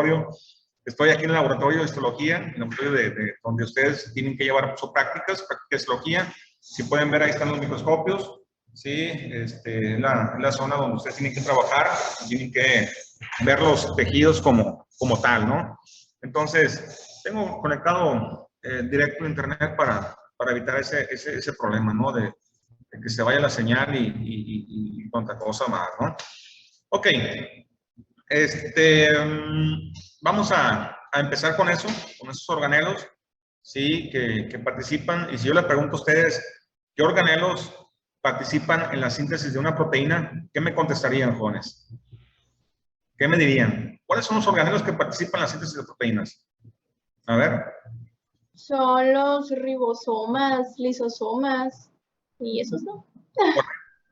laboratorio. Estoy aquí en el laboratorio de histología, en el laboratorio donde ustedes tienen que llevar sus prácticas de histología. Si pueden ver, ahí están los microscopios. Sí, la zona donde ustedes tienen que trabajar, tienen que ver los tejidos como tal, ¿no? Entonces, tengo conectado directo a internet para evitar ese problema, ¿no? De que se vaya la señal y cuanta cosa más, ¿no? Ok, vamos a empezar con eso, con esos organelos, ¿sí? Que participan. Y si yo les pregunto a ustedes, ¿qué organelos participan en la síntesis de una proteína? ¿Qué me contestarían, jóvenes? ¿Qué me dirían? ¿Cuáles son los organelos que participan en la síntesis de proteínas? A ver. Son los ribosomas, lisosomas y esos no.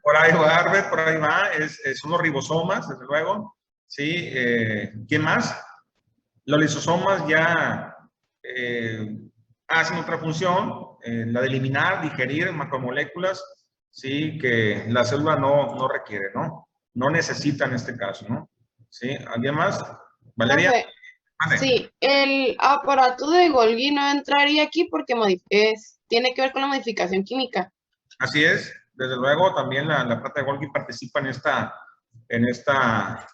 Por ahí va, Arbet, por ahí va. Son los ribosomas, desde luego. ¿Sí? ¿Quién más? Los lisosomas ya hacen otra función, la de eliminar, digerir macromoléculas, ¿sí? Que la célula no requiere, ¿no? No necesita en este caso, ¿no? ¿Sí? ¿Alguien más? ¿Valeria? Sí, el aparato de Golgi no entraría aquí porque tiene que ver con la modificación química. Así es, desde luego también la plata de Golgi participa en esta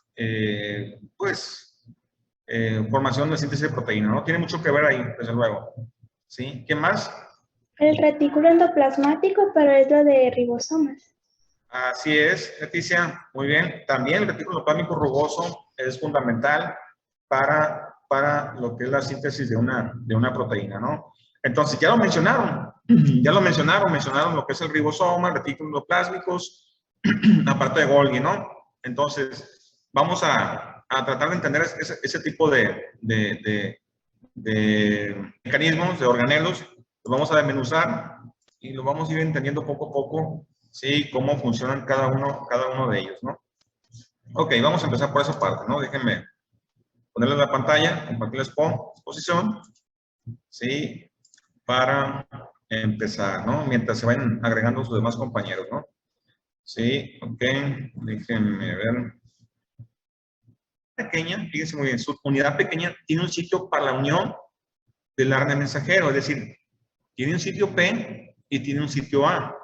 formación de síntesis de proteína, ¿no? Tiene mucho que ver ahí, desde luego. ¿Sí? ¿Qué más? El retículo endoplasmático, pero es lo de ribosomas. Así es, Leticia, muy bien. También el retículo endoplasmático rugoso es fundamental para lo que es la síntesis de una proteína, ¿no? Entonces, ya lo mencionaron lo que es el ribosoma, el retículo endoplásmicos, aparte de Golgi, ¿no? Entonces, vamos a tratar de entender ese tipo de mecanismos, de organelos, los vamos a desmenuzar y los vamos a ir entendiendo poco a poco, ¿sí? Cómo funcionan cada uno de ellos, ¿no? Ok, vamos a empezar por esa parte, ¿no? Déjenme ponerle la pantalla, compartir la exposición, ¿sí? Para empezar, ¿no? Mientras se vayan agregando sus demás compañeros, ¿no? Sí, ok, déjenme ver. Pequeña, fíjense muy bien, su unidad pequeña tiene un sitio para la unión del RNA mensajero, es decir, tiene un sitio P y tiene un sitio A,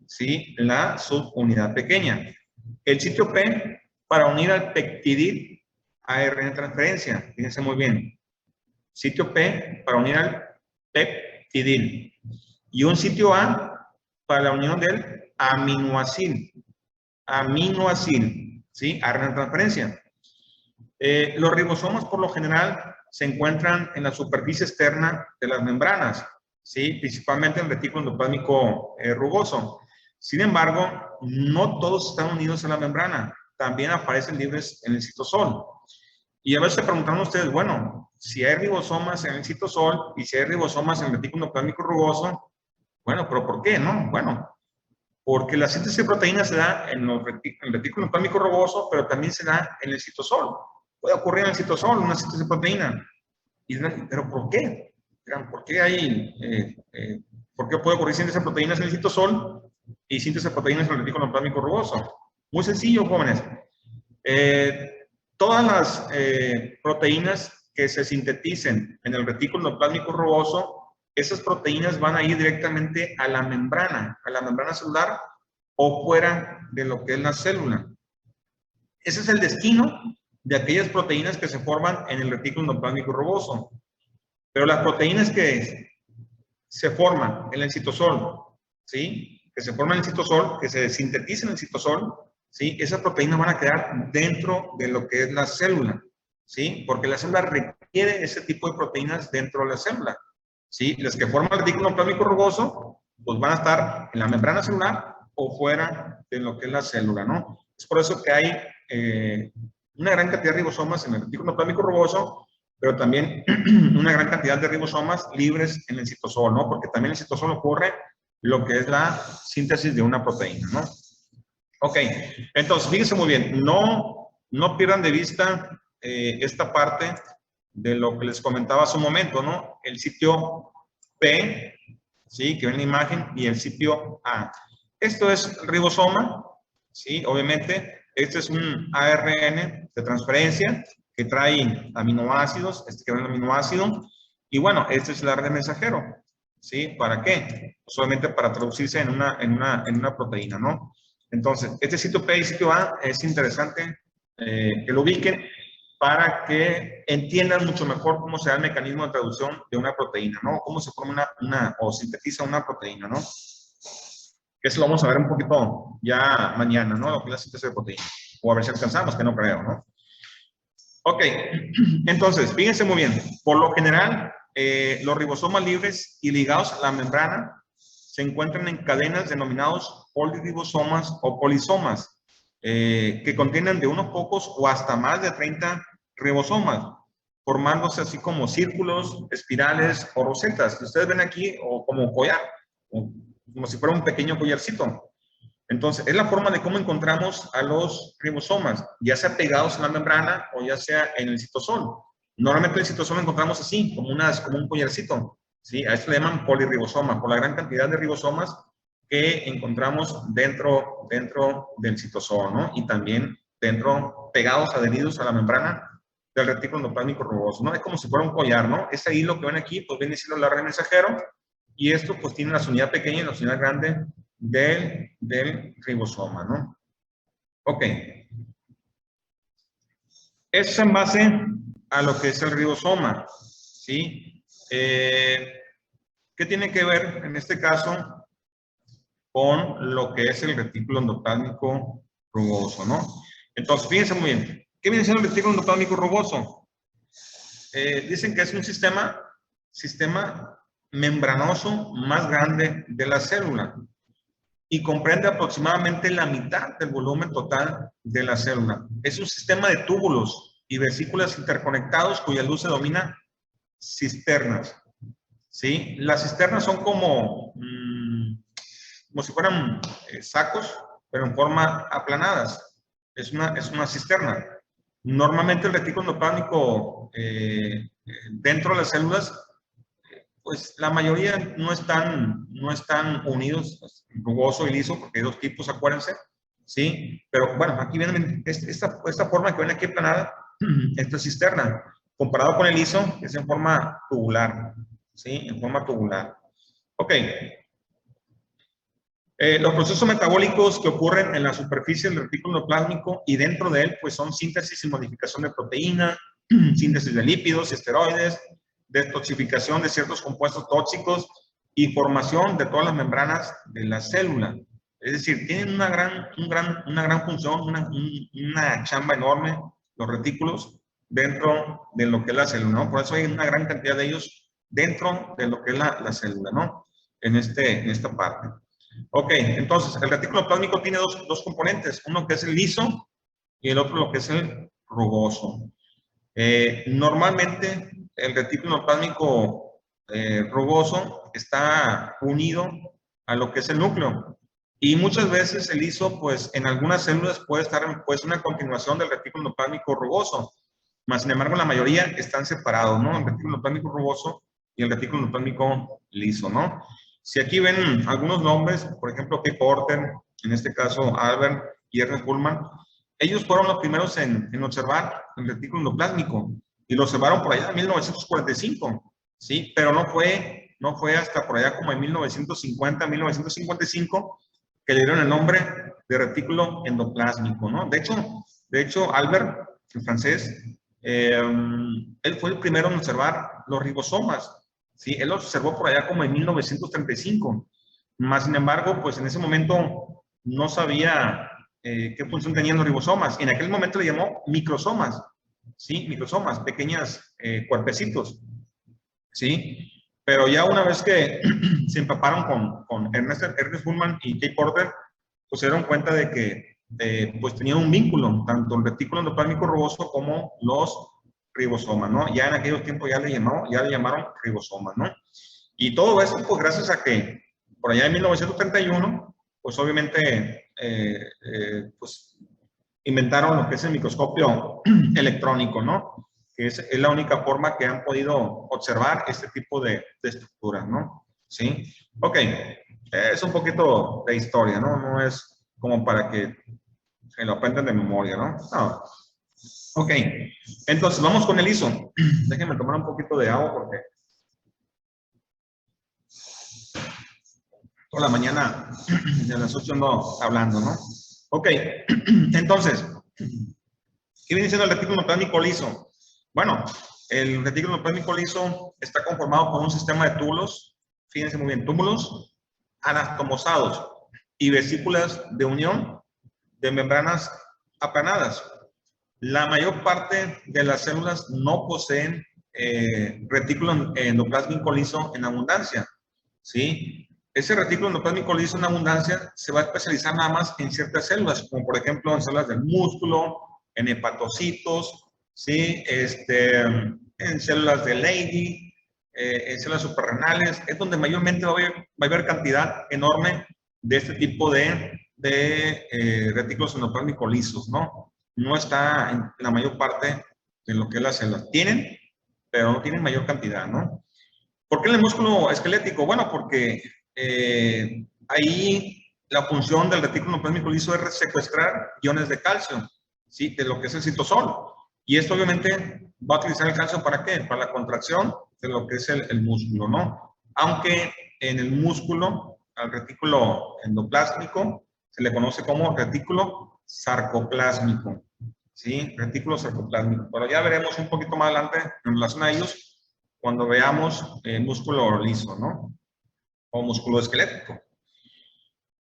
¿sí? La subunidad pequeña. El sitio P para unir al peptidil a RNA transferencia, fíjense muy bien. Sitio P para unir al peptidil. Y un sitio A para la unión del aminoácido. Aminoácido, ¿sí? RNA transferencia. Los ribosomas por lo general se encuentran en la superficie externa de las membranas, ¿sí? Principalmente en el retículo endoplasmático rugoso. Sin embargo, no todos están unidos a la membrana, también aparecen libres en el citosol. Y a veces se preguntan ustedes, bueno, si hay ribosomas en el citosol y si hay ribosomas en el retículo endoplasmático rugoso, bueno, pero ¿por qué? No, bueno, porque la síntesis de proteínas se da en el retículo endoplasmático rugoso, pero también se da en el citosol. Puede ocurrir en el citosol una síntesis de proteína. ¿Pero por qué? ¿Por qué puede ocurrir síntesis de proteínas en el citosol y síntesis de proteínas en el retículo endoplasmático rugoso? Muy sencillo, jóvenes. Todas las proteínas que se sinteticen en el retículo endoplasmático rugoso, esas proteínas van a ir directamente a la membrana celular o fuera de lo que es la célula. Ese es el destino de aquellas proteínas que se forman en el retículo endoplasmático rugoso. Pero las proteínas que se forman en el citosol, ¿sí? Que se forman en el citosol, que se sintetizan en el citosol, ¿sí? Esas proteínas van a quedar dentro de lo que es la célula, ¿sí? Porque la célula requiere ese tipo de proteínas dentro de la célula, ¿sí? Las que forman el retículo endoplasmático rugoso, pues van a estar en la membrana celular o fuera de lo que es la célula, ¿no? Es por eso que hay una gran cantidad de ribosomas en el retículo endoplasmático rugoso, pero también una gran cantidad de ribosomas libres en el citosol, ¿no? Porque también en el citosol ocurre lo que es la síntesis de una proteína, ¿no? Ok, entonces, fíjense muy bien, no pierdan de vista esta parte de lo que les comentaba hace un momento, ¿no? El sitio P, ¿sí? Que ven la imagen, y el sitio A. Esto es el ribosoma, ¿sí? Obviamente, este es un ARN de transferencia, que trae aminoácidos, este que va en aminoácido, y bueno, este es el ARN mensajero, ¿sí? ¿Para qué? Solamente para traducirse en una proteína, ¿no? Entonces, este sitio P y sitio A es interesante que lo ubiquen para que entiendan mucho mejor cómo se da el mecanismo de traducción de una proteína, ¿no? Cómo se forma o sintetiza una proteína, ¿no? Que eso lo vamos a ver un poquito ya mañana, ¿no? Lo que es la síntesis de proteína. O a ver si alcanzamos, que no creo, ¿no? Ok, entonces, fíjense muy bien. Por lo general, los ribosomas libres y ligados a la membrana se encuentran en cadenas denominados poliribosomas o polisomas, que contienen de unos pocos o hasta más de 30 ribosomas, formándose así como círculos, espirales o rosetas, que ustedes ven aquí, o como collar, o como si fuera un pequeño collarcito. Entonces, es la forma de cómo encontramos a los ribosomas, ya sea pegados en la membrana o ya sea en el citosol. Normalmente el citosol lo encontramos así, como un collarcito, ¿sí? A esto le llaman polirribosoma, por la gran cantidad de ribosomas que encontramos dentro del citosol, ¿no? Y también pegados, adheridos a la membrana del retículo endoplasmático rugoso, ¿no? Es como si fuera un collar, ¿no? Ese hilo que ven aquí, pues viene siendo el ARN mensajero, y esto pues tiene la unidad pequeña y la unidad grande del ribosoma, ¿no? Ok. Eso es en base a lo que es el ribosoma, ¿sí? ¿Qué tiene que ver en este caso con lo que es el retículo endoplasmático rugoso, ¿no? Entonces, fíjense muy bien. ¿Qué viene siendo el retículo endoplasmático rugoso? Dicen que es un sistema membranoso más grande de la célula y comprende aproximadamente la mitad del volumen total de la célula. Es un sistema de túbulos y vesículas interconectados cuya luz se denomina cisternas, ¿sí? Las cisternas son como si fueran sacos, pero en forma aplanadas. Es una cisterna. Normalmente el retículo endoplasmático dentro de las células, pues la mayoría no están unidos, rugoso y liso, porque hay dos tipos, acuérdense, ¿sí? Pero bueno, aquí viene esta forma que ven aquí aplanada, esta cisterna, comparado con el liso, que es en forma tubular, ¿sí? En forma tubular. Ok. Los procesos metabólicos que ocurren en la superficie del retículo endoplasmático y dentro de él, pues son síntesis y modificación de proteína, síntesis de lípidos y esteroides, detoxificación de ciertos compuestos tóxicos y formación de todas las membranas de la célula. Es decir, tienen una gran función, una chamba enorme, los retículos, dentro de lo que es la célula, ¿no? Por eso hay una gran cantidad de ellos dentro de lo que es la célula, ¿no? En esta parte. Ok, entonces el retículo endoplasmático tiene dos componentes, uno que es el liso y el otro lo que es el rugoso. Normalmente el retículo endoplasmático rugoso está unido a lo que es el núcleo y muchas veces el liso, pues en algunas células puede ser una continuación del retículo endoplasmático rugoso, mas sin embargo la mayoría están separados, ¿no? El retículo endoplasmático rugoso y el retículo endoplasmático liso, ¿no? Si aquí ven algunos nombres, por ejemplo, Kay Porter, en este caso Albert y Ernest Bullman, ellos fueron los primeros en observar el retículo endoplasmático y lo observaron por allá en 1945, ¿sí? Pero no fue hasta por allá como en 1950, 1955 que le dieron el nombre de retículo endoplasmático, ¿no? De hecho Albert, el francés, él fue el primero en observar los ribosomas. Sí, él lo observó por allá como en 1935, más sin embargo, pues en ese momento no sabía qué función tenían los ribosomas, y en aquel momento le llamó microsomas, ¿sí? Microsomas, pequeñas cuerpecitos, ¿sí? Pero ya una vez que se empaparon con Ernest Bullman y Kay Porter, pues se dieron cuenta de que pues tenían un vínculo, tanto el retículo endoplasmático rugoso como los ribosomas, ¿no? Ya en aquellos tiempos ya le llamaron ribosomas, ¿no? Y todo eso, pues gracias a que por allá en 1931, pues obviamente, pues inventaron lo que es el microscopio electrónico, ¿no? Que es la única forma que han podido observar este tipo de estructuras, ¿no? ¿Sí? Ok, es un poquito de historia, ¿no? No es como para que se lo aprendan de memoria, ¿no? No. Ok, entonces vamos con el liso. Déjenme tomar un poquito de agua porque toda la mañana de las 8 ando hablando, ¿no? Ok, entonces, ¿qué viene siendo el retículo endoplasmático liso? Bueno, el retículo endoplasmático liso está conformado por un sistema de túbulos, fíjense muy bien, túbulos anastomosados y vesículas de unión de membranas aplanadas. La mayor parte de las células no poseen retículo endoplasmático liso en abundancia, ¿sí? Ese retículo endoplasmático liso en abundancia se va a especializar nada más en ciertas células, como por ejemplo en células del músculo, en hepatocitos, ¿sí? En células de Leydig, en células suprarrenales, es donde mayormente va a haber cantidad enorme de este tipo de retículos endoplasmáticos lisos, ¿no? No está en la mayor parte de lo que las células tienen, pero no tienen mayor cantidad, ¿no? ¿Por qué en el músculo esquelético? Bueno, porque ahí la función del retículo endoplasmático liso es secuestrar iones de calcio, ¿sí? De lo que es el citosol. Y esto obviamente va a utilizar el calcio ¿para qué? Para la contracción de lo que es el músculo, ¿no? Aunque en el músculo, al retículo endoplásmico, se le conoce como retículo sarcoplásmico, ¿sí? Retículo sarcoplásmico. Pero ya veremos un poquito más adelante en relación a ellos cuando veamos músculo liso, ¿no? O músculo esquelético.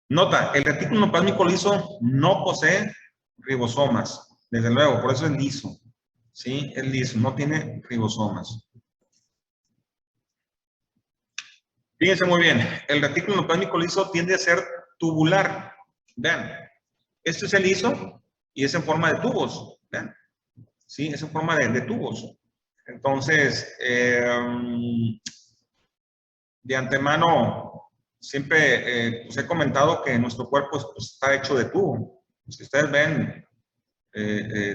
Nota, el retículo endoplasmático liso no posee ribosomas, desde luego, por eso es liso, ¿sí? Es liso, no tiene ribosomas. Fíjense muy bien, el retículo endoplasmático liso tiende a ser tubular. Vean, este es el liso y es en forma de tubos, vean, ¿sí? Es en forma de tubos. Entonces, de antemano, siempre pues he comentado que nuestro cuerpo pues, está hecho de tubo. Si ustedes ven,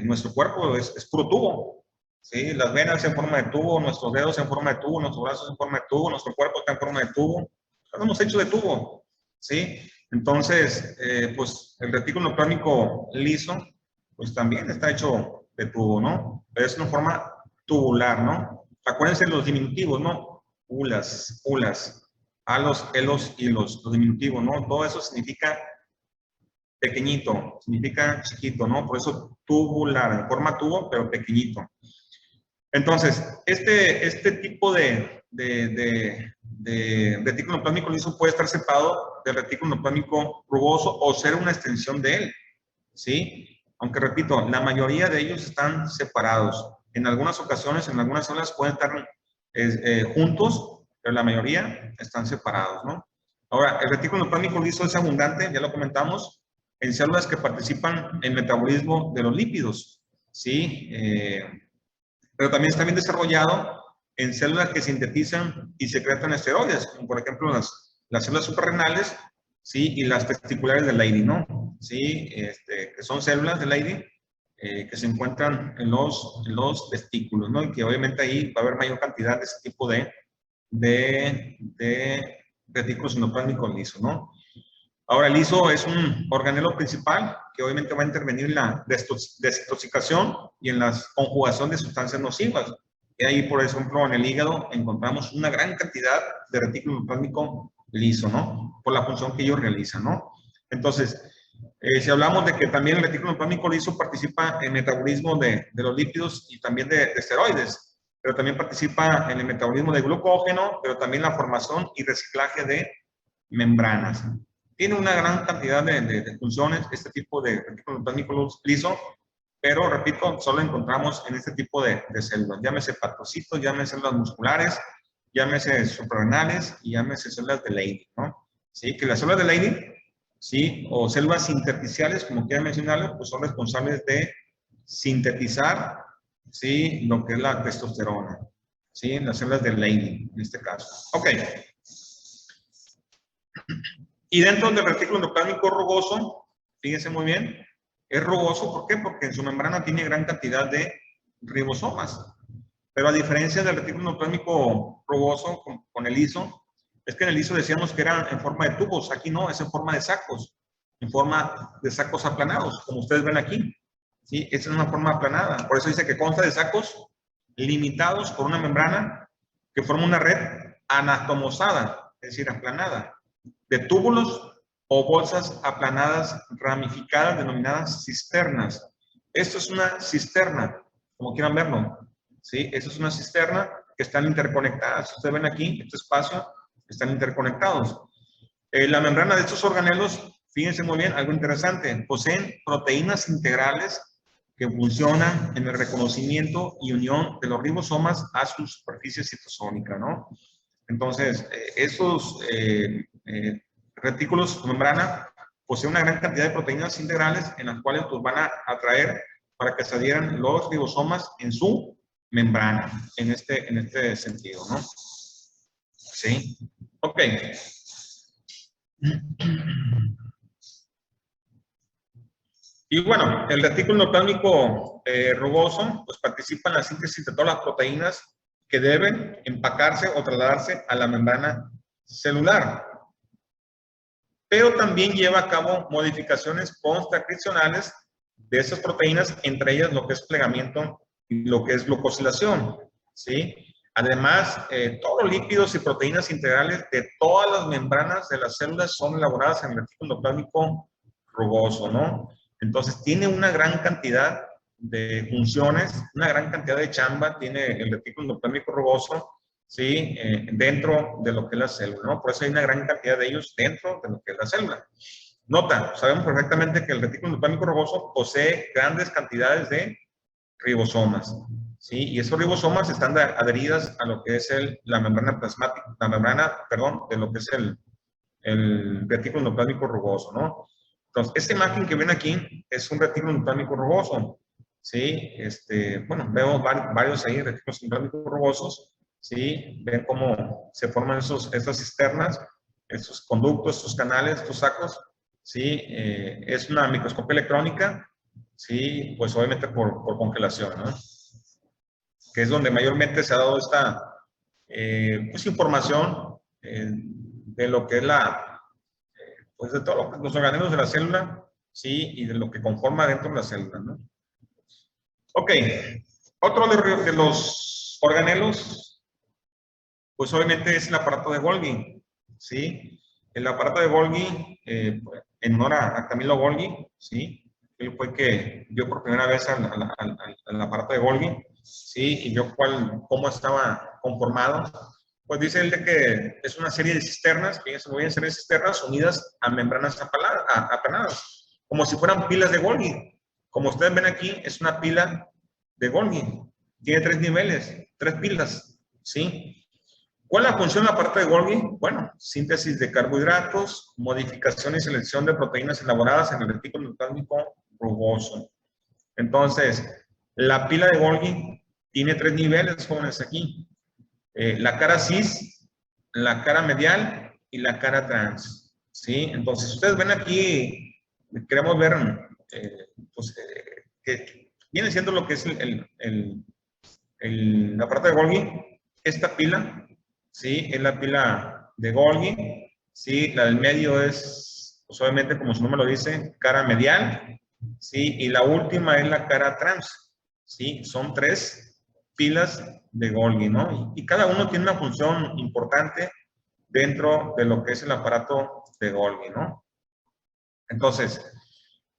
nuestro cuerpo es puro tubo. ¿Sí? Las venas en forma de tubo, nuestros dedos en forma de tubo, nuestros brazos en forma de tubo, nuestro cuerpo está en forma de tubo. Estamos hechos de tubo. ¿Sí? Entonces, pues el retículo endoplasmático liso, pues también está hecho de tubo, ¿no? Pero es una forma tubular, ¿no? Acuérdense los diminutivos, ¿no? Ulas, alos, elos y los diminutivos, ¿no? Todo eso significa pequeñito, significa chiquito, ¿no? Por eso tubular, en forma tubo, pero pequeñito. Entonces, este tipo de retículo endoplasmático liso puede estar separado del retículo endoplasmático rugoso o ser una extensión de él, ¿sí? Aunque repito, la mayoría de ellos están separados. En algunas ocasiones, en algunas células pueden estar juntos, pero la mayoría están separados, ¿no? Ahora, el retículo endoplasmático liso es abundante, ya lo comentamos, en células que participan en el metabolismo de los lípidos, ¿sí? Pero también está bien desarrollado en células que sintetizan y secretan esteroides, como por ejemplo las células suprarrenales, ¿sí? Y las testiculares de Leydig, ¿no? ¿Sí? Que son células de Leydig que se encuentran en los testículos, ¿no? Y que obviamente ahí va a haber mayor cantidad de ese tipo de retículos endoplasmáticos lisos, ¿no? Ahora, el liso es un organelo principal que obviamente va a intervenir en la desintoxicación y en la conjugación de sustancias nocivas. Y ahí, por ejemplo, en el hígado encontramos una gran cantidad de retículo endoplasmático liso, ¿no? Por la función que ellos realizan, ¿no? Entonces, si hablamos de que también el retículo endoplasmático liso participa en el metabolismo de los lípidos y también de esteroides, pero también participa en el metabolismo de glucógeno, pero también la formación y reciclaje de membranas. Tiene una gran cantidad de funciones este tipo de retículo endoplasmático liso, pero repito, solo encontramos en este tipo de células, llámese hepatocitos, llámese células musculares, llámese suprarrenales y llámese células de Leydig, ¿no? Sí, que las células de Leydig, sí, o células intersticiales, como quieran mencionarlo, pues son responsables de sintetizar, sí, lo que es la testosterona, sí, las células de Leydig, en este caso. Ok. Y dentro del retículo endoplasmático rugoso, fíjense muy bien, es rugoso, ¿por qué? Porque en su membrana tiene gran cantidad de ribosomas. Pero a diferencia del retículo endoplasmático rugoso con el liso, es que en el liso decíamos que era en forma de tubos, aquí no, es en forma de sacos, en forma de sacos aplanados, como ustedes ven aquí. ¿sí? Esta es una forma aplanada. Por eso dice que consta de sacos limitados por una membrana que forma una red anatomosada, es decir, aplanada, de túbulos o bolsas aplanadas ramificadas denominadas cisternas. Esto es una cisterna, como quieran verlo, ¿sí? Esto es una cisterna que están interconectadas. Ustedes ven aquí, este espacio, están interconectados. La membrana de estos organelos, fíjense muy bien, algo interesante, poseen proteínas integrales que funcionan en el reconocimiento y unión de los ribosomas a su superficie citosónica, ¿no? Entonces, estos retículos de membrana poseen una gran cantidad de proteínas integrales en las cuales pues, van a atraer para que se adhieran los ribosomas en su membrana, en este sentido, ¿no? ¿Sí? Ok. Y bueno, el retículo endoplasmático rugoso pues participa en la síntesis de todas las proteínas que deben empacarse o trasladarse a la membrana celular. Pero también lleva a cabo modificaciones post-transcripcionales de esas proteínas, entre ellas lo que es plegamiento y lo que es glucosilación, ¿sí? Además, todos los lípidos y proteínas integrales de todas las membranas de las células son elaboradas en el retículo endoplasmático rugoso, ¿no? Entonces, tiene una gran cantidad de funciones, una gran cantidad de chamba tiene el retículo endoplasmático rugoso, ¿sí? Dentro de lo que es la célula, ¿no? Por eso hay una gran cantidad de ellos dentro de lo que es la célula. Nota, sabemos perfectamente que el retículo endoplasmático rugoso posee grandes cantidades de ribosomas, ¿sí? Y esos ribosomas están adheridas a lo que es la membrana plasmática, de lo que es el retículo endoplasmático rugoso, ¿no? Entonces, esta imagen que ven aquí es un retículo endoplasmático rugoso, ¿sí? Bueno, vemos varios ahí retículos endoplasmáticos rugosos, ¿sí? Ven cómo se forman estas cisternas, estos conductos, estos canales, estos sacos, ¿sí? Es una microscopía electrónica, ¿sí? Pues obviamente por congelación, ¿no? Que es donde mayormente se ha dado esta pues, información de lo que es pues de todos los organelos de la célula, ¿sí? Y de lo que conforma dentro de la célula, ¿no? Ok, otro de los organelos, pues obviamente es el aparato de Golgi, ¿sí? El aparato de Golgi, en honor a Camillo Golgi, ¿sí? Él fue que vio por primera vez al aparato de Golgi, ¿sí? Y vio cómo estaba conformado. Pues dice él de que es una serie de cisternas, fíjense muy bien, serie de cisternas unidas a membranas aplanadas, como si fueran pilas de Golgi. Como ustedes ven aquí, es una pila de Golgi. Tiene 3 niveles, 3 pilas, ¿sí? ¿Cuál es la función del aparato de Golgi? Bueno, síntesis de carbohidratos, modificación y selección de proteínas elaboradas en el retículo endoplasmático rugoso. Entonces, la pila de Golgi tiene 3 niveles, jóvenes, aquí. La cara cis, la cara medial y la cara trans, ¿sí? Entonces, ustedes ven aquí, queremos ver, pues, que viene siendo lo que es el aparato de Golgi. Esta pila, ¿sí? Es la pila de Golgi, ¿sí? La del medio es, pues, obviamente, como su nombre lo dice, cara medial, ¿sí? Y la última es la cara trans, ¿sí? Son 3 pilas de Golgi, ¿no? Y cada uno tiene una función importante dentro de lo que es el aparato de Golgi, ¿no? Entonces,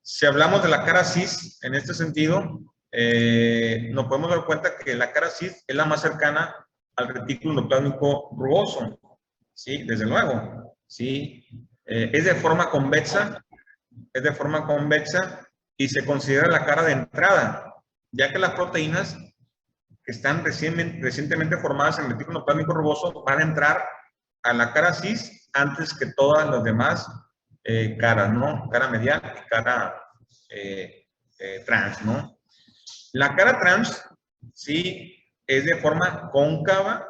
si hablamos de la cara cis, en este sentido, nos podemos dar cuenta que la cara cis es la más cercana al retículo endoplasmático rugoso, ¿sí? Desde luego, ¿sí? Es de forma convexa y se considera la cara de entrada, ya que las proteínas que están recientemente formadas en el retículo endoplasmático rugoso van a entrar a la cara cis antes que todas las demás caras, ¿no? Cara medial y cara trans, ¿no? La cara trans, sí, es de forma cóncava,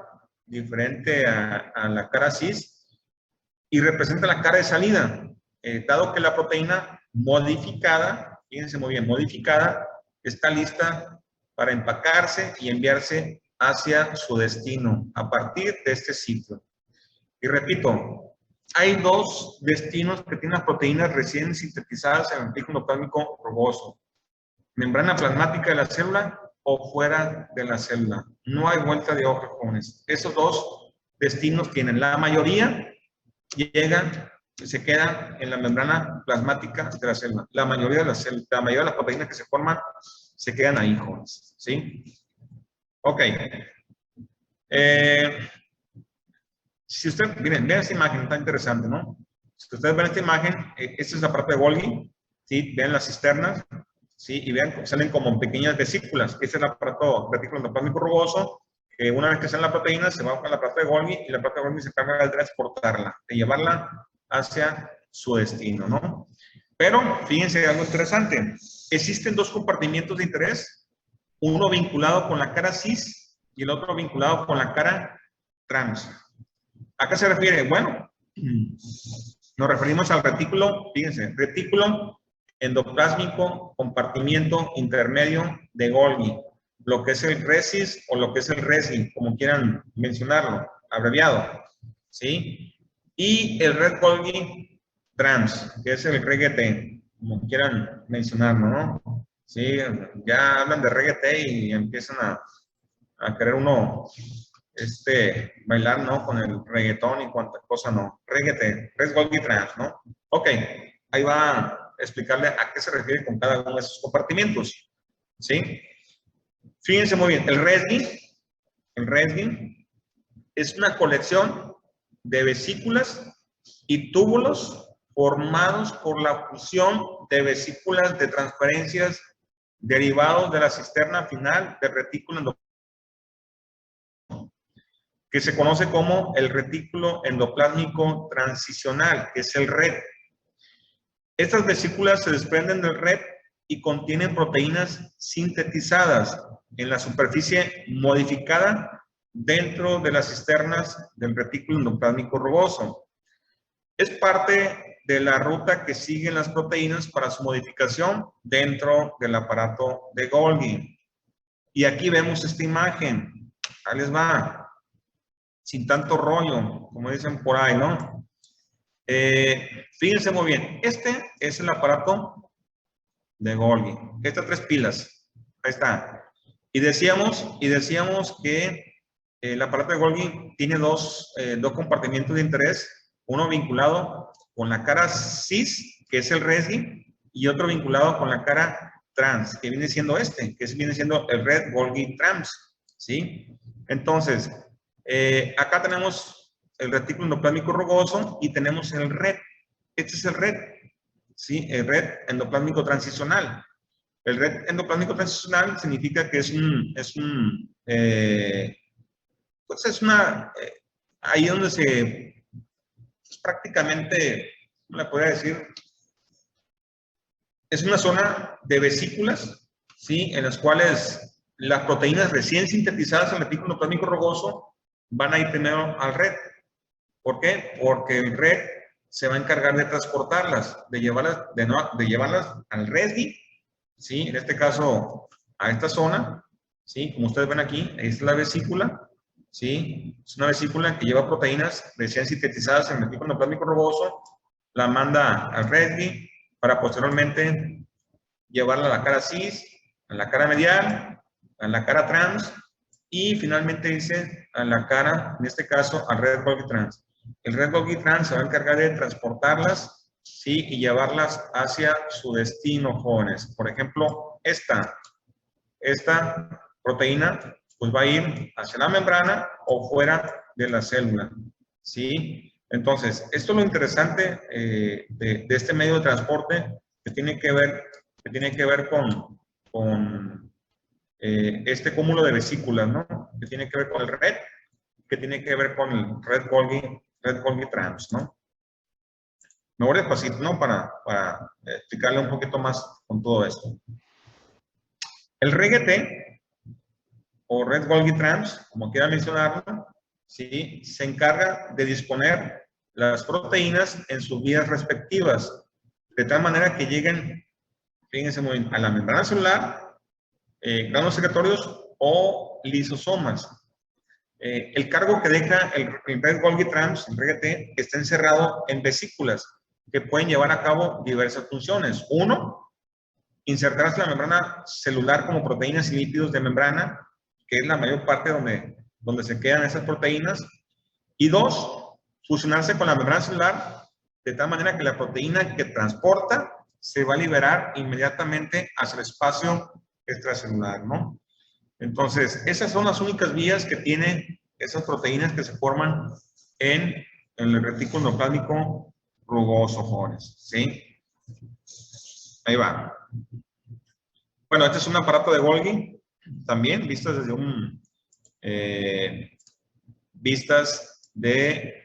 diferente a la cara cis, y representa la cara de salida, dado que la proteína modificada, fíjense muy bien, modificada, está lista para empacarse y enviarse hacia su destino a partir de este sitio. Y repito, hay 2 destinos que tienen las proteínas recién sintetizadas en el retículo endoplasmático rugoso. membrana plasmática de la célula o fuera de la célula. No hay vuelta de hoja, jóvenes. Esos dos destinos tienen. La mayoría llegan, se quedan en la membrana plasmática de la célula. La mayoría de las proteínas que se forman se quedan ahí, jóvenes. ¿Sí? Ok. Si ustedes, miren, vean esta imagen, está interesante, ¿no? Si ustedes ven esta imagen, esta es la parte de Golgi, ¿sí? Vean las cisternas, ¿sí? Y vean, salen como pequeñas vesículas. Este es el aparato retículo endoplasmático rugoso, que una vez que sale la proteína, se va a la parte de Golgi y la parte de Golgi se encarga de transportarla, de llevarla hacia su destino, ¿no? Pero, fíjense algo interesante. Existen dos compartimientos de interés, uno vinculado con la cara cis y el otro vinculado con la cara trans. ¿A qué se refiere? Bueno, nos referimos al retículo, fíjense, retículo endoplásmico compartimiento intermedio de Golgi, lo que es el RESIS o lo que es el RESI, como quieran mencionarlo, abreviado, ¿sí? Y el Red Golgi Trans, que es el RGT, como quieran mencionarlo, ¿no? Sí, ya hablan de RGT y empiezan a querer uno bailar, ¿no? Con el reggaetón y cuánta cosa, no. Reggaetón, Red Golgi Trans, ¿no? Ok, ahí va a explicarle a qué se refiere con cada uno de esos compartimientos, ¿sí? Fíjense muy bien, el RESGI es una colección de vesículas y túbulos formados por la fusión de vesículas de transferencias derivados de la cisterna final del retículo endoplasmático, que se conoce como el retículo endoplásmico transicional, que es el RET. Estas vesículas se desprenden del RET y contienen proteínas sintetizadas en la superficie modificada dentro de las cisternas del retículo endoplásmico rugoso. Es parte de la ruta que siguen las proteínas para su modificación dentro del aparato de Golgi. Y aquí vemos esta imagen. Ahí les va. Sin tanto rollo, como dicen por ahí, ¿no? Fíjense muy bien. Este es el aparato de Golgi. Estas 3 pilas. Ahí está. Y decíamos que el aparato de Golgi tiene dos compartimientos de interés. Uno vinculado con la cara cis, que es el RESGI, y otro vinculado con la cara trans, que viene siendo que viene siendo el Red Golgi Trans, ¿sí? Entonces, acá tenemos el retículo endoplásmico rugoso y tenemos el RET. Este es el RET, ¿sí? El RET endoplásmico transicional. El RET endoplásmico transicional significa que ahí donde es prácticamente, ¿cómo le podría decir? Es una zona de vesículas, ¿sí? En las cuales las proteínas recién sintetizadas en el retículo endoplasmático rugoso van a ir primero al RET. ¿Por qué? Porque el RET se va a encargar de transportarlas, de llevarlas al RESGI, ¿sí? En este caso, a esta zona, ¿sí? Como ustedes ven aquí, es la vesícula, ¿sí? Es una vesícula que lleva proteínas recién sintetizadas en el retículo endoplasmático rugoso, la manda al RESGI para posteriormente llevarla a la cara cis, a la cara medial, a la cara trans y finalmente dice a la cara, en este caso, al Red Golgi Trans. El Red Golgi Trans se va a encargar de transportarlas, ¿sí? Y llevarlas hacia su destino, jóvenes. Por ejemplo, esta proteína pues va a ir hacia la membrana o fuera de la célula, ¿sí? Entonces, esto es lo interesante de este medio de transporte que tiene que ver con este cúmulo de vesículas, ¿no? Que tiene que ver con el RET, que tiene que ver con el Red Golgi Trans, ¿no? Me voy despacito, ¿no? Para explicarle un poquito más con todo esto. El RGT, o Red Golgi Trans, como quiera mencionarlo, ¿sí? Se encarga de disponer las proteínas en sus vías respectivas, de tal manera que lleguen, fíjense muy bien, a la membrana celular, granos secretorios o lisosomas. El cargo que deja el Red Golgi Trans, el RGT, está encerrado en vesículas que pueden llevar a cabo diversas funciones. Uno, insertarse en la membrana celular como proteínas y lípidos de membrana, que es la mayor parte donde se quedan esas proteínas. Y 2, fusionarse con la membrana celular de tal manera que la proteína que transporta se va a liberar inmediatamente hacia el espacio extracelular, ¿no? Entonces, esas son las únicas vías que tienen esas proteínas que se forman en el retículo endoplásmico rugoso, jóvenes, ¿sí? Ahí va. Bueno, este es un aparato de Golgi, también, vistas desde un... vistas de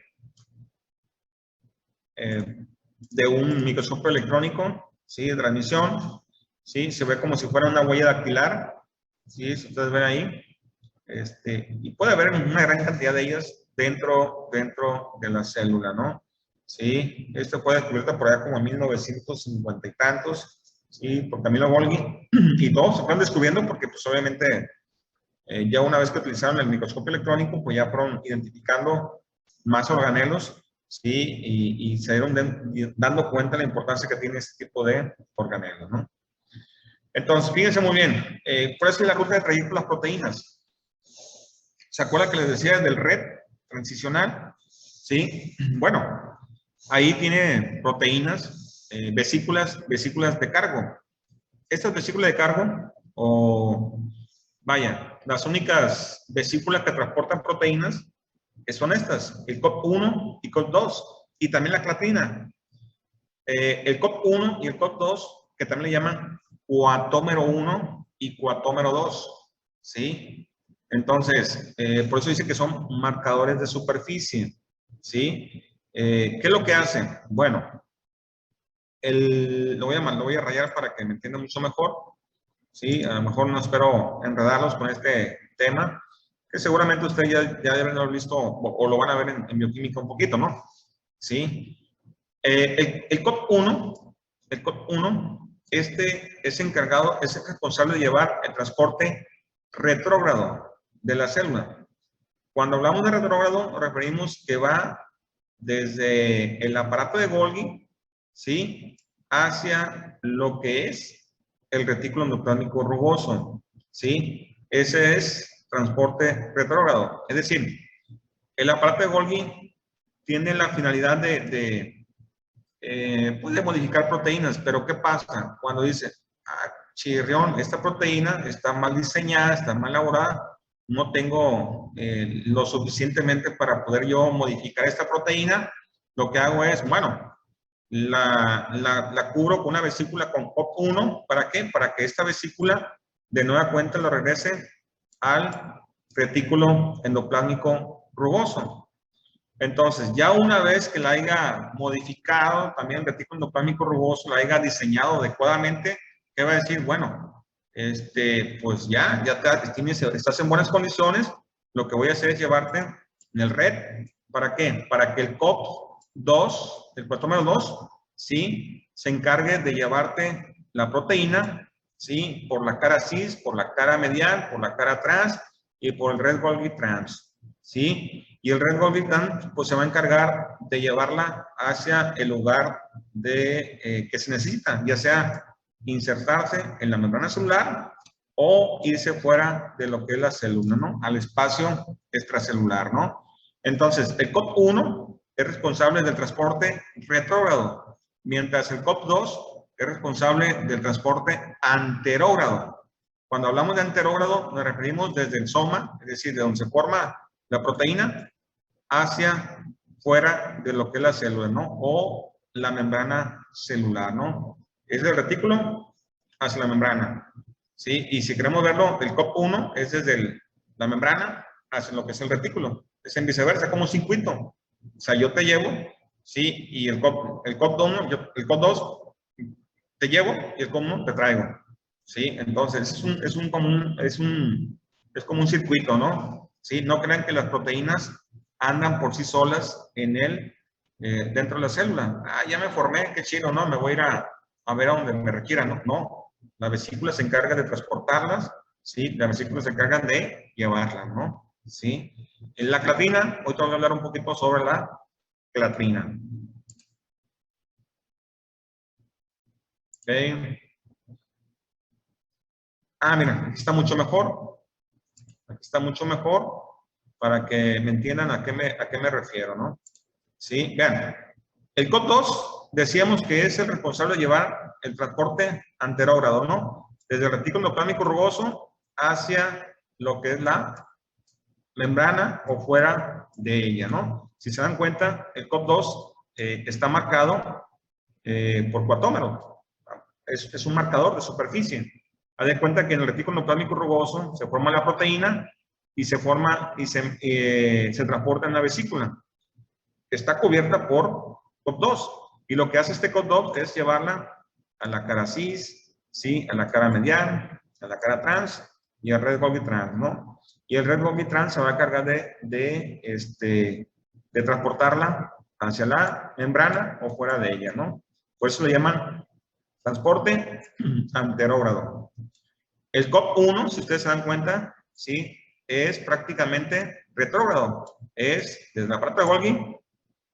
un microscopio electrónico, ¿sí? De transmisión, ¿sí? Se ve como si fuera una huella dactilar, ¿sí? Si ustedes ven ahí, y puede haber una gran cantidad de ellas dentro de la célula, ¿no? ¿Sí? Esto fue descubierto por allá como en 1950 y tantos, ¿sí? Por Camilo Golgi, y todos se fueron descubriendo porque, pues, obviamente, ya una vez que utilizaron el microscopio electrónico, pues ya fueron identificando más organelos, ¿sí? Y se dieron dando cuenta de la importancia que tiene este tipo de organelos, ¿no? Entonces, fíjense muy bien, ¿cuál es la ruta de trayecto de las proteínas? ¿Se acuerdan que les decía del red transicional? ¿Sí? Bueno, ahí tiene proteínas, vesículas de cargo. Estas vesículas de cargo, vaya, las únicas vesículas que transportan proteínas son estas, el COP1 y COP2, y también la clatrina. El COP1 y el COP2, que también le llaman cuatómero 1 y cuatómero 2, ¿sí? Entonces, por eso dice que son marcadores de superficie, ¿sí? ¿Qué es lo que hacen? Bueno, lo voy a rayar para que me entiendan mucho mejor, ¿sí? A lo mejor no espero enredarlos con este tema, que seguramente ustedes ya deben haber visto o lo van a ver en bioquímica un poquito, ¿no? ¿Sí? El COP1, es encargado, es el responsable de llevar el transporte retrógrado de la célula. Cuando hablamos de retrógrado, nos referimos que va desde el aparato de Golgi, ¿sí? Hacia lo que es el retículo endoplásmico rugoso, ¿sí? Ese es transporte retrógrado. Es decir, el aparato de Golgi tiene la finalidad de modificar proteínas, pero ¿qué pasa? Cuando dice, chirrión, esta proteína está mal diseñada, está mal elaborada, no tengo lo suficientemente para poder yo modificar esta proteína, lo que hago es, bueno, la cubro con una vesícula con COP1, ¿para qué? Para que esta vesícula de nueva cuenta lo regrese al retículo endoplásmico rugoso. Entonces, ya una vez que la haya modificado, también el retículo endoplasmático rugoso, la haya diseñado adecuadamente, ¿qué va a decir? Bueno, pues ya estás en buenas condiciones, lo que voy a hacer es llevarte en el red, ¿para qué? Para que el COP2, el cuatómero 2, ¿sí? Se encargue de llevarte la proteína, ¿sí? Por la cara cis, por la cara medial, por la cara trans y por el red Golgi trans, ¿sí? Y el red Golgi trans, pues se va a encargar de llevarla hacia el lugar que se necesita, ya sea insertarse en la membrana celular o irse fuera de lo que es la célula, ¿no? Al espacio extracelular, ¿no? Entonces, el COP1 es responsable del transporte retrógrado, mientras el COP2 es responsable del transporte anterógrado. Cuando hablamos de anterógrado, nos referimos desde el soma, es decir, de donde se forma la proteína, hacia fuera de lo que es la célula, ¿no? O la membrana celular, ¿no? Es del retículo hacia la membrana, ¿sí? Y si queremos verlo, el COP1 es desde la membrana hacia lo que es el retículo. Es en viceversa, como un circuito. O sea, yo te llevo, ¿sí? Y el COP2 te llevo y el COP1 te traigo, ¿sí? Entonces, es como un circuito, ¿no? ¿Sí? No crean que las proteínas andan por sí solas dentro de la célula. Ya me formé, qué chido, ¿no? Me voy a ir a ver a donde me requieran, ¿no? No, la vesícula se encarga de transportarlas, ¿sí? La vesícula se encarga de llevarlas, ¿no? ¿Sí? En la clatrina, hoy te voy a hablar un poquito sobre la clatrina. Okay. Ah, mira, aquí está mucho mejor. Aquí está mucho mejor para que me entiendan a qué me refiero, ¿no? Sí, vean. El COP2 decíamos que es el responsable de llevar el transporte anterógrado, ¿no? Desde el retículo endoplasmático rugoso hacia lo que es la membrana o fuera de ella, ¿no? Si se dan cuenta, el COP2 está marcado por cuatómero. Es un marcador de superficie. Haz de cuenta que en el retículo endoplasmático rugoso se forma la proteína y se forma y se transporta en la vesícula. Está cubierta por COP2. Y lo que hace este COP2 es llevarla a la cara cis, ¿sí? A la cara medial, a la cara trans y al red Golgi trans, ¿no? Y el red Golgi trans se va a cargar de transportarla hacia la membrana o fuera de ella, ¿no? Por eso le llaman transporte anterógrado. El COP1, si ustedes se dan cuenta, ¿sí? Es prácticamente retrógrado. Es desde la parte de Golgi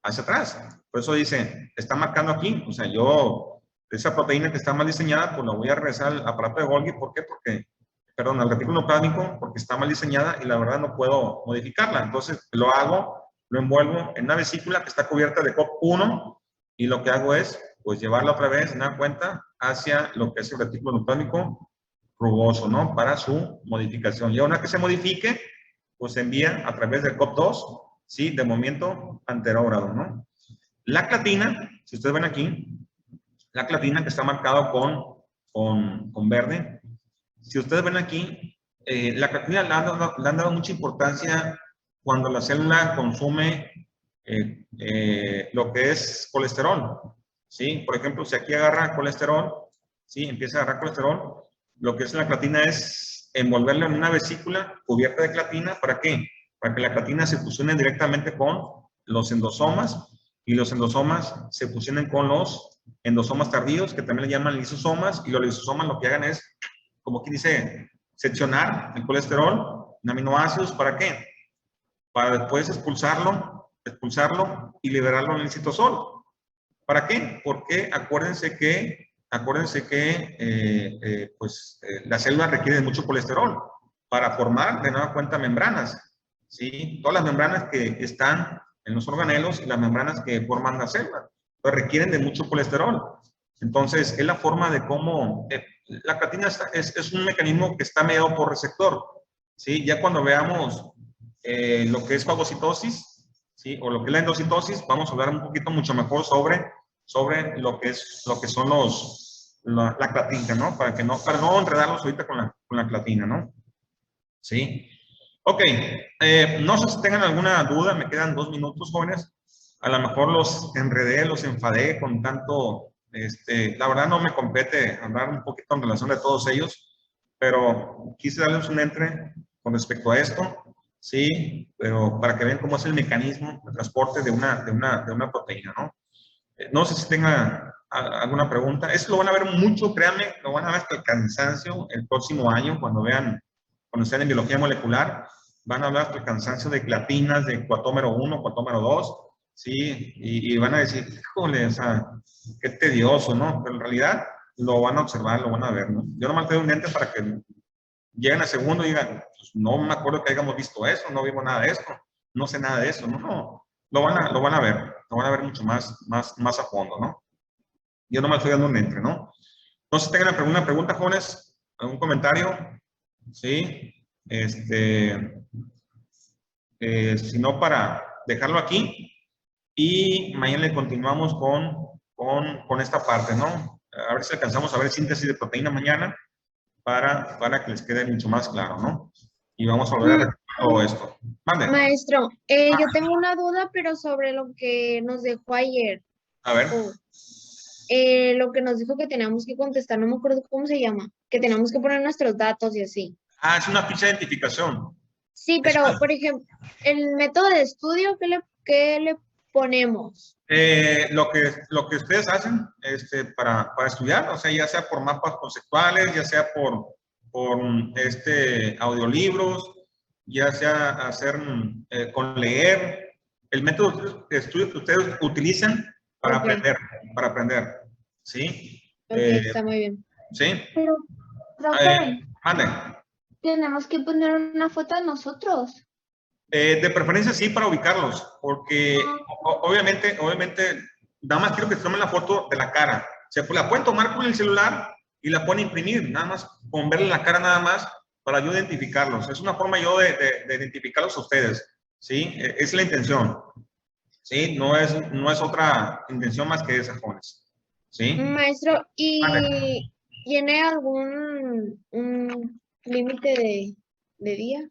hacia atrás. Por eso dice, está marcando aquí. O sea, yo, esa proteína que está mal diseñada, pues la voy a regresar al aparato de Golgi. ¿Por qué? Porque, perdón, al retículo endoplasmático, porque está mal diseñada y la verdad no puedo modificarla. Entonces, lo hago, lo envuelvo en una vesícula que está cubierta de COP1 y lo que hago es, pues, llevarla otra vez, en una cuenta, hacia lo que es el retículo endoplasmático rugoso, ¿no? Para su modificación. Y una que se modifique, pues se envía a través del COP2, ¿sí? De movimiento anterógrado, ¿no? La clatina, si ustedes ven aquí, la clatina que está marcado con verde, si ustedes ven aquí, la clatina le han dado mucha importancia cuando la célula consume lo que es colesterol, ¿sí? Por ejemplo, si aquí agarra colesterol, ¿sí? Empieza a agarrar colesterol, lo que es la clatina es envolverla en una vesícula cubierta de clatina. ¿Para qué? Para que la clatina se fusione directamente con los endosomas y los endosomas se fusionen con los endosomas tardíos, que también le llaman lisosomas, y los lisosomas lo que hagan es, como aquí dice, seccionar el colesterol en aminoácidos. ¿Para qué? Para después expulsarlo y liberarlo en el citosol. ¿Para qué? Porque acuérdense que la célula requiere de mucho colesterol para formar de nueva cuenta membranas, ¿sí? Todas las membranas que están en los organelos y las membranas que forman la célula, pues requieren de mucho colesterol. Entonces, es la forma de cómo la creatina es un mecanismo que está mediado por receptor, ¿sí? Ya cuando veamos lo que es fagocitosis, ¿sí? O lo que es la endocitosis, vamos a hablar un poquito mucho mejor sobre lo que son la clatina, ¿no? Para no enredarlos ahorita con la clatina, ¿no? ¿Sí? Ok, no sé si tengan alguna duda, me quedan 2 minutos, jóvenes. A lo mejor los enredé, los enfadé con tanto, la verdad no me compete hablar un poquito en relación de todos ellos, pero quise darles un entre con respecto a esto, sí, pero para que vean cómo es el mecanismo de transporte de una proteína, ¿no? No sé si tenga alguna pregunta. Eso lo van a ver mucho, créanme, lo van a ver hasta el cansancio el próximo año cuando estén en biología molecular. Van a hablar hasta el cansancio de clatinas, de cuatómero 1, cuatómero 2, ¿sí? Y van a decir, híjole, o sea, qué tedioso, ¿no? Pero en realidad lo van a observar, lo van a ver, ¿no? Yo nomás te doy un ente para que lleguen a segundo y digan, pues no me acuerdo que hayamos visto eso, no vimos nada de esto, no sé nada de eso, no. Lo van a ver mucho más a fondo, ¿no? Yo no me estoy dando un entre, ¿no? No sé si tengan alguna pregunta, jóvenes, algún comentario, ¿sí? Si no, para dejarlo aquí y mañana le continuamos con esta parte, ¿no? A ver si alcanzamos a ver síntesis de proteína mañana para que les quede mucho más claro, ¿no? Y vamos a volver a repetir todo esto. Mande. Maestro, yo tengo una duda, pero sobre lo que nos dejó ayer. A ver. Lo que nos dijo que teníamos que contestar, no me acuerdo cómo se llama, que teníamos que poner nuestros datos y así. Ah, es una ficha de identificación. Sí, pero, por ejemplo, el método de estudio, ¿qué le ponemos? Lo que ustedes hacen para estudiar, o sea, ya sea por mapas conceptuales, ya sea por audiolibros, ya sea hacer con leer, el método de estudio que ustedes utilizan para aprender, ¿sí? Ok, está muy bien. ¿Sí? Pero Profe, Mande. tenemos que poner una foto de nosotros. De preferencia sí para ubicarlos, porque obviamente, nada más quiero que se tomen la foto de la cara. La pueden tomar con el celular y la pueden imprimir, nada más con verle la cara nada más para yo identificarlos. Es una forma yo de identificarlos a ustedes, ¿sí? Es la intención, ¿sí? No es otra intención más que esa, jóvenes, ¿sí? Maestro, Mande. ¿y tiene algún un límite de día?